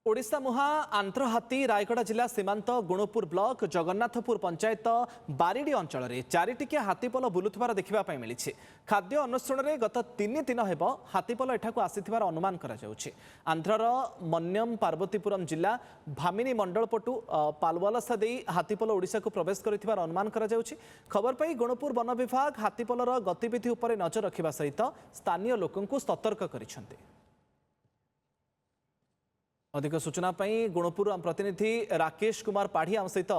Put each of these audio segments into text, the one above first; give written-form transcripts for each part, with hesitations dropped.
ओडिशा मुहा आंध्र हाथी रायगड़ा जिला सीमांत गुणपुर ब्लॉक जगन्नाथपुर पंचायत बारिडी अंचल में चारिटिकिया हाथीपल बुलुथिबार देखा मिली। खाद्य अन्वेषण में गत 3 दिन हेब हाथीपल एठाकू आसीथिबार अनुमान करा जाउछि। आंध्रर मन्यम पार्वतीपुरम जिला भामिनी मंडल पटु पालवलसा दे हाथीपल ओडिशा को प्रवेश करथिबार अनुमान करा जाउछि। खबर पाई गुणपुर वन विभाग हाथीपलर गतिविधि उपर नजर रखिबा सहित स्थानीय लोकंकु सतर्क करिसेंति। अधिक सूचना गुणपुर प्रतिनिधि राकेश कुमार पाढ़ी आम सहित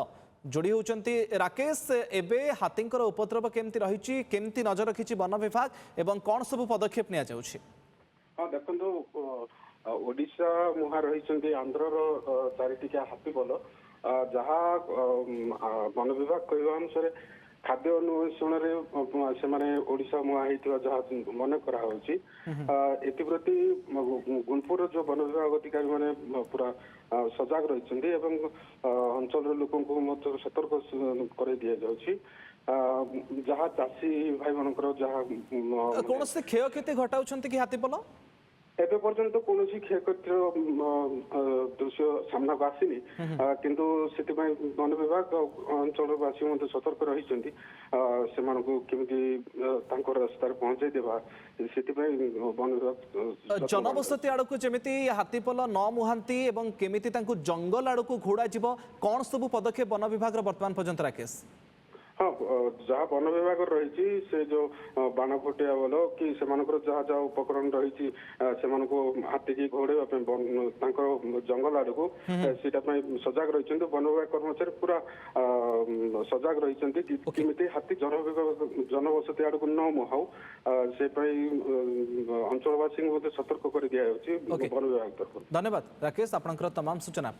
जोड़ी होती। राकेश, एबे हाथींकर उपद्रव केमती रही केमती नजर रखी वन विभाग एवं कौन सब पदक्षेप नि जाउछि? हाँ देखो ओडिशा मुहा रही आंध्र चारिटिकिया हाथीपल जहाँ वन विभाग कहवा अनुसार खाद्य अन्वेषण से ओडिशा मुहा जहाँ मन कराई एप्रति गुणपुर जो वन विभाग अधिकारी मैंने पूरा सजग रही अंचल लोक सतर्क कर दि जाऊँगी जहाँ चाषी भाई मान जहाँ कौन से क्षयक्षति घटाऊँ कि हाथीपल एबे पर्यंत कौन क्षयक्षतिर दृश्य सामना को आसनी किंतु वन विभाग अंचलवासी सतर्क रही रास्तार पहुंचाई देवा वन विभाग जनबसती आड़ को जमी हाथीपल न मुहांती एवं केमिति जंगल आड़ को घोड़ा जीव कौन सब पदक्षेप वन विभाग बर्तमान पर्यंत? राकेश, हाँ जहाँ वन विभाग रही से जो बाण फुटिया बोल कि जहाँ जहाँ उपकरण रही हाथी की घोड़े जंगल आड़ को सजग रही वन विभाग कर्मचारी पूरा सजग रही कि हाथी जनबसती आड़ को न मुहाऊ से अंचलवासी सतर्क कर दिया वन विभाग तरफ। धन्यवाद राकेश, आपंकर तमाम सूचना।